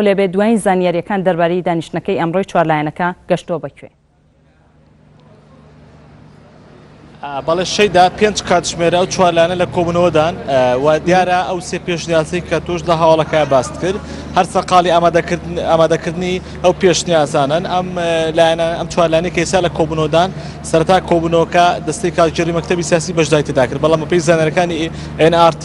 لێبێ دوای زانیاریەکان دەربارەی دانیشتنەکەی ئەمڕۆی چوارلایەنەکە گەشتۆ بکوێ. بەڵێ شەیدا 5 کاتژمێرە ئەو چوارلایەنە لە کۆبوونەوەدان و دیارە ئەو سێ پێشنیازەی کە تۆش لە هەواڵەکە باست کرد هەر سەقاڵی ئامادەکردنی ئەو پێشنیازانن ئەم لایەنە ئەم چوارلایەنەی کە ئێستا لە کۆبوونەوەدان سەرەتا کۆبوونەوەکە دەستەی کاتژمێری مەکتەبی سیاسی بەشداری تێدا کرد بەڵام بەپێی زانیاریەکانی NRT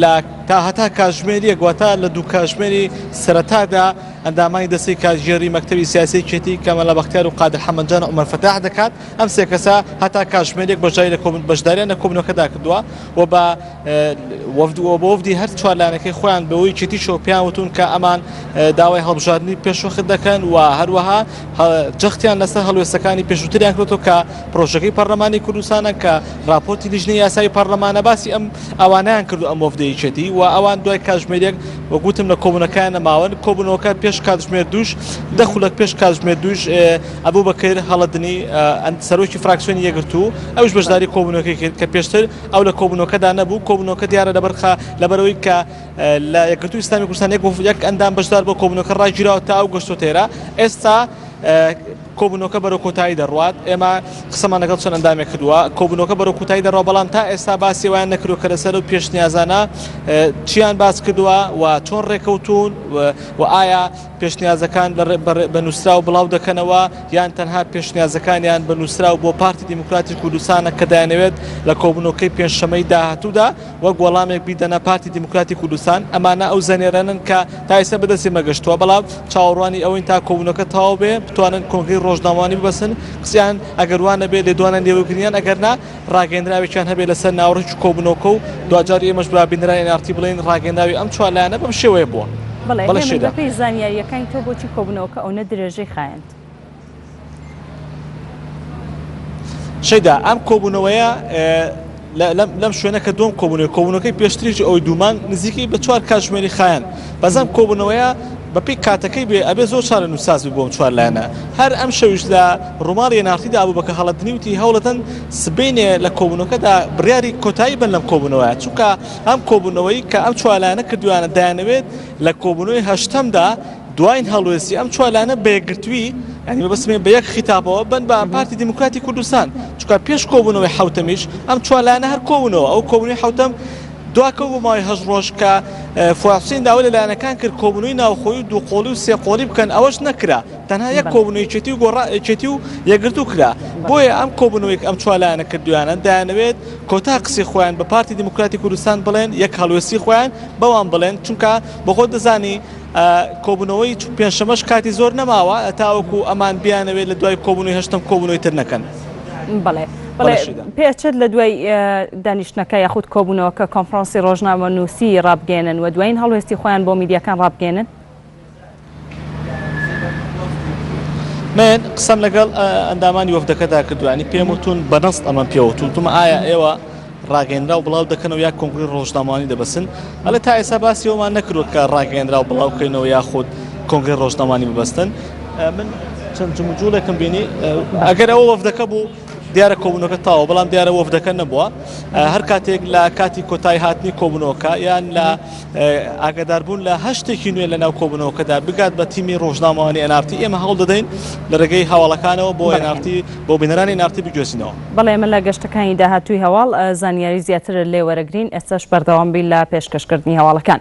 لە تا کاتژمێریە گواتە لە دوو کاتژمێری سەرەتادا ئەندامانی دەستەی کاتژمێری مەکتەبی سیاسی کێتی کەمەڵە بەختیار و قادر حەمەدجان و عومەر فەتاح دەکات ئەم سێ کەسە هەتا کاتژمێرێک بەشداریان لە کۆبوونەوەکەدا کردووە و بە وەفدی هەر چوارلایەنەکەی خۆیان بەوەی چێتیشەوە پیان وتون کە ئەمان داوای هەڵبژاردننی پێشوەخت دەکەن و هەروەها جەختیان لەسەر هەڵوێستەکانی پێشووتریان کردوەوە کە پرۆژەکەی پەرلەمانی کوردستانە کە راپۆرتی لیژنەی یاسایی پەرلەمانە باسی ئەم ئەوانیان کردو ئەم وەفدەی چێتی و ئەوان دوای کاتژمێرێک وەگوتم لە کۆبوونەکان نەماون کۆبوونەوەکە پێش کاتژمێر دووش دەخولک پێش کاتژمێر دووش ئەبوو بەکر هەڵەدنی سەرۆکی فراکسیۆنی یەکگرتوو ئەوش بەشداری کۆبوونەکەی کرد کە پێشتر ئەو لە کۆبوونەکەدا نەبوو کۆبوونەکە دیارە لەبەرەوەی کە لە یەکگرتووی ئیسلامی کوردستان یەک ئەندام بەشدار بۆ کۆبوونەکە ڕاگیراوە تا ئەو گەشتۆ تێرە ئێستا کۆبوونەکە بەرەو کۆتایی دەڕوات ئێمە قسەمان لەگەڵ چەند ئەندامێک کردووە کۆبوونەکە بەرەو کۆتایی دەڕوا بەڵام تا ئێستا باسی وایان نەکردو کە لەسەر و پێشنیازانە چیان باس کردووە و چۆن ڕێکەوتون و ئایا پێشنیازەکان بە نووسرا و بڵاو دەکەنەوە یان تەنها پێشنیازەکانیان بە نووسرا و بۆ پارتی دیموکراتی کوردستانە کە دەیانەوێت لە کۆبوونەکەی پێنجشەمەی داهاتوودا وەک وەڵامێک بیدەنە پارتی دیموکراتی کوردستان ئەمانە ئەو زەنێرانن کە تا ئێستا بەدەستی مەگەشتووە بەڵام چاوەڕوانی ئەوەین تا کۆبوونەکە تەواو بێ بتوانن کۆنگرەی ڕۆژنامەوانی ببەسن قسەیان ئەگەر وانە بێ لێدوانە لێوەگرنیان ئەگەرنا ڕاگەیەندراوێکیان هەبێت لەسەر ناوڕێکی کۆبوونەوە و دوجار ئێمەش با بینەرانی NRT بڵێن ڕاگەیەندراوی ئەم چوارلایەنە بەم شێوەیە بووە. بەڵێ بەپێی زانیاریەکانی تۆ بۆچی کۆبوونەوەکە ئەو نە درێژەی خایەند؟ شەیدا ئەم کۆبوونەوەیە لەم شوێنەکە دوم کۆبوونەکەی پێشتریش ئەوی دوومان نزیکی بە 4 کاتژمێری خایەن بەزەم کۆبوونەوەیە بەپێی کاتەکەی بێ ئەبێ زۆر چارە نووساز بۆم چوارلایەنە هەر ئەم شەویش لە ڕووماڵی NRTدا بوو بەکە هەڵەدنی وتی هەوڵەتەن سبەینێ لە کۆبوونەکەدا بڕیاری کۆتایی بن لەم کۆبوونەوەیە چونکە ئەم کۆبوونەوەی کە ئەم چوارلایەنە کردویانە دایانەوێت لە کۆبوونەوەی هەشتەمدا دوایین هەڵوێستی ئەم چوارلایەنە بەیەکگرتووی ینی بەبستمێ بە یەک خیتابەوە بن بە پارتی دیموکراتی کوردستان چونکە پێش کۆبوونەوەی حوتەمیش ئەم چوارلایەنە هەر کۆبوونەوە ئەو کۆبوونەوەی حوتەم دواکە بۆ ماوەی 8 ڕۆژ کە فوحسین داوا لە لایەنەکان کرد کۆبوونەوەی ناوخۆیی و دووقۆڵی و سێقۆڵی بکەن ئەوەش نەکرا تەنها یەک کۆبوونەوەی چێتی و یەکگرتو کرا بۆیە ئەم کۆبوونەوەی ئەم چوارلایەنە کردویانە دایانەوێت کۆتا قسەی خۆیان بە پارتی دیموکراتی کوردستان بڵێن یەک هەڵوێستی خۆیان بەوان بڵێن چونکە بەخۆ دەزانی کۆبوونەوەی پێنجشەمەش کاتی زۆر نەماوە تاوەکو ئەمان بیانەوێت لە دوای کۆبوونەوەی هەشتم کۆبوونەوەی تر نەکەن. بەڵێ پێچێت لە دوای دانیشتنەکە یاخود کۆبوونەوەکە کۆنفرەنسی ڕۆژنامە نووسی ڕابگەێنن و دوایین هەڵوێستی خۆیان بۆ میدیاکان ڕابگەێنن؟ من قسەم لەگەڵ ئەندامانی وەفدەکەدا کردوانی پێم وتون بەنەست ئەمە پێوتون ئایا ئێوە ڕاگەیەندرا و بڵاو دەکەنەوە یا کۆنگرەی ڕۆژنامەوانی دەبەسن ئەلە تا ئێستا باسی ئەومان نەکردوە کە ڕاگەیەندرا و بڵاو بکەینەوە یاخود کۆنگرەی ڕۆژنامەوانی ببەستن من چەند جمجوولێکم بینی ئەگەر ئەوە وەفدەکە بوو دیارە کۆبوونەکە تاوە بەڵام دیارە وەفدەکە نەبووە هەر کاتێک لە کاتی کۆتایی هاتنی کۆبوونەوەکە یان لە ئاگاداربوون لە هەشتێکی نوێ لە ناو کۆبوونەوەکەدا بگات بە تیمی ڕۆژنامەوانی NRT ئێمە هەوڵ دەدەین لە ڕێگەی هەواڵەکانەوە بۆ NRT بۆ بینەرانی NRT بگوێزینەوە. بەڵێ من لە گەشتەکانی داهاتووی هەواڵ زانیاری زیاتر لێوەرەگرین ئێستاش بەردەوام بین لە پێشکەشکردنی هەواڵەکان.